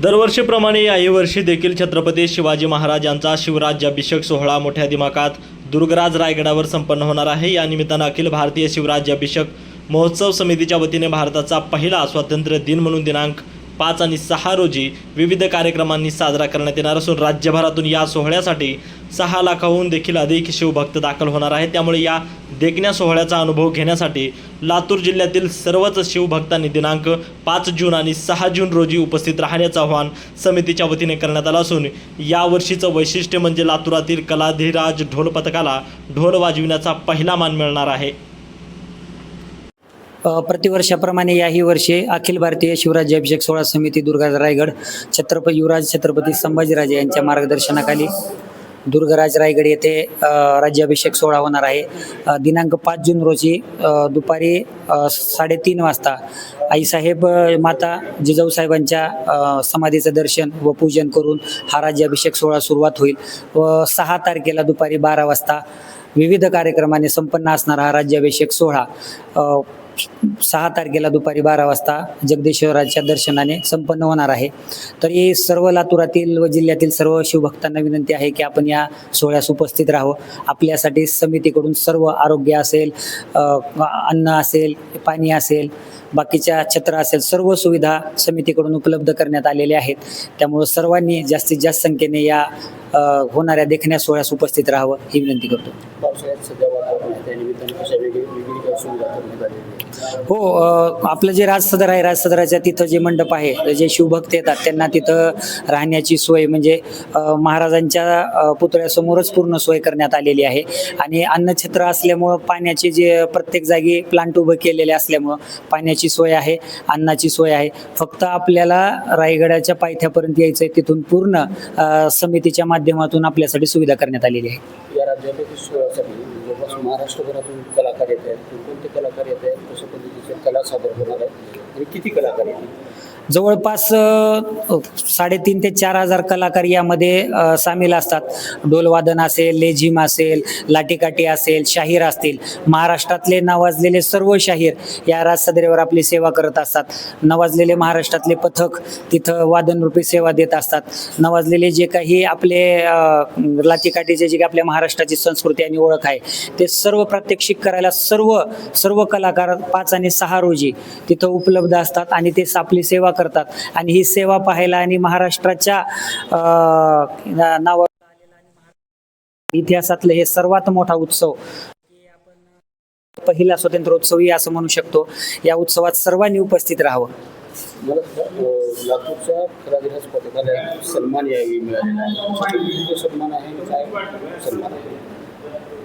दरवर्षीप्रमाणे याही वर्षी देखील छत्रपती शिवाजी महाराज यांचा शिवराज्याभिषेक सोहळा मोठ्या दिमाखात दुर्गराज रायगडावर संपन्न होणार आहे। या निमित्तानं अखिल भारतीय शिवराज्याभिषेक महोत्सव समितीच्या वतीने भारताचा पहिला स्वातंत्र्य दिन म्हणून दिनांक 5 आणि 6 रोजी विविध कार्यक्रमांनी साजरा करण्यात येणार असून राज्यभरातून या सोहळ्यासाठी 6 लाखाहून देखील अधिक शिवभक्त दाखल होणार आहेत। त्यामुळे या देखण्या सोहळ्याचा अनुभव घेण्यासाठी लातूर जिल्ह्यातील सर्वच शिवभक्तांनी दिनांक 5 जून आणि 6 जून रोजी उपस्थित राहण्याचं आवाहन समितीच्या वतीने करण्यात आलं असून यावर्षीचं वैशिष्ट्य म्हणजे लातूरातील कलाधिराज ढोल पथकाला ढोल वाजविण्याचा पहिला मान मिळणार आहे। प्रतिवर्षाप्रमाणे याही वर्षी अखिल भारतीय शिवराज्याभिषेक सोहळा समिती दुर्गराज रायगड युवराज छत्रपती संभाजीराजे यांच्या मार्गदर्शनाखाली दुर्गराज रायगड येथे राज्याभिषेक सोहळा होणार आहे। दिनांक 5 जून रोजी दुपारी 3:30 वाजता आईसाहेब माता जिजाऊसाहेबांच्या समाधीचं दर्शन व पूजन करून हा राज्याभिषेक सोहळा सुरुवात होईल व 6 तारखेला दुपारी 12 वाजता विविध कार्यक्रमाने संपन्न असणारा हा राज्याभिषेक सोहळा 6 तारखेला दुपारी 12 वाजता जगदीश्वराच्या दर्शनाने संपन्न होणार आहे। तरी सर्व लातूरातील व जिल्ह्यातील सर्व शिवभक्तांना विनंती आहे की आपण या सोहळ्यास उपस्थित राहावं। आपल्यासाठी समितीकडून सर्व आरोग्य असेल, अन्न असेल, पाणी असेल, बाकीच्या छत्र असेल, सर्व सुविधा समितीकडून उपलब्ध करण्यात आलेल्या आहेत। त्यामुळे सर्वांनी जास्तीत जास्त संख्येने या होणाऱ्या देखण्या सोहळ्यास उपस्थित राहावं ही विनंती करतो। हो, आपलं जे राजसदर आहे, राजसदराच्या तिथं जे मंडप आहे, जे शिवभक्त येतात त्यांना तिथं राहण्याची सोय म्हणजे महाराजांच्या पुतळ्यासमोरच पूर्ण सोय करण्यात आलेली आहे आणि अन्नछत्र असल्यामुळं पाण्याचे जे प्रत्येक जागी प्लांट उभे केलेले असल्यामुळं पाण्याची सोय आहे, अन्नाची सोय आहे। फक्त आपल्याला रायगडाच्या पायथ्यापर्यंत यायचं आहे, तिथून पूर्ण समितीच्या माध्यमातून आपल्यासाठी सुविधा करण्यात आलेली आहे। या राज्याभिषेक सोहळ्यासाठी महाराष्ट्रभरातून कलाकार येत आहेत, कोणते कलाकार येत आहेत, कशा पद्धतीचे कला सादर होणार आहे आणि किती कलाकार येतील? जवळपास 3,500 ते 4,000 कलाकार यामध्ये सामील असतात। ढोलवादन असेल, लेझिम असेल, लाटीकाठी असेल, शाहीर असतील, महाराष्ट्रातले नावाजलेले सर्व शाहीर या राजसदरेवर आपली सेवा करत असतात। नवाजलेले महाराष्ट्रातले पथक तिथं वादनरूपी सेवा देत असतात। नवाजलेले जे काही आपले लाटीकाठीचे जे काही आपल्या महाराष्ट्राची संस्कृती आणि ओळख आहे ते सर्व प्रात्यक्षिक करायला सर्व कलाकार 5 आणि 6 रोजी तिथं उपलब्ध असतात आणि ते आपली सेवा करतात आणि ही सेवा पाहायला आणि महाराष्ट्राच्या नावा इतिहासातलं हे सर्वात मोठा उत्सव, पहिला स्वातंत्र्योत्सवी असं म्हणू शकतो। या उत्सवात सर्वांनी उपस्थित राहावं। लातूरच्या कलाधिराज पथकाला सन्मान यावेळी मिळालेला आहे, सन्मान आहे, काय सन्मान आहे?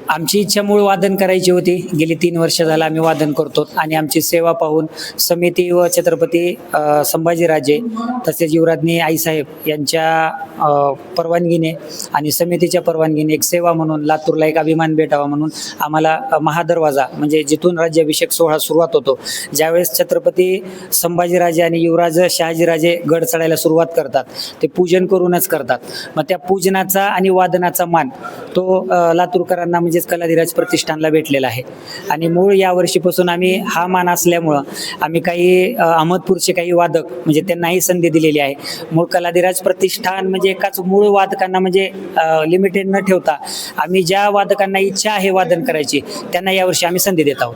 आमची इच्छा मूळ वादन करायची होती। गेली 3 वर्ष झालं आम्ही वादन करतो आणि आमची सेवा पाहून समिती व छत्रपती संभाजीराजे तसेच युवराज्ञी आईसाहेब यांच्या परवानगीने आणि समितीच्या परवानगीने एक सेवा म्हणून लातूरला एक अभिमान भेटावा म्हणून आम्हाला महादरवाजा म्हणजे जिथून राज्याभिषेक सोहळा सुरुवात होतो, ज्यावेळेस छत्रपती संभाजीराजे आणि युवराज शहाजीराजे गड चढायला सुरुवात करतात ते पूजन करूनच करतात। मग त्या पूजनाचा आणि वादनाचा मान तो लातूरकरांना म्हणजे कलाधिराज प्रतिष्ठानला भेटलेला आहे आणि मूळ या वर्षीपासून आम्ही हा मान असल्यामुळं आम्ही काही अहमदपूरचे काही वादक म्हणजे त्यांनाही संधी दिलेली आहे। मूळ कलाधिराज प्रतिष्ठान म्हणजे एकाच मूळ वादकांना म्हणजे लिमिटेड न ठेवता आम्ही ज्या वादकांना इच्छा आहे वादन करायची त्यांना यावर्षी आम्ही संधी देत आहोत।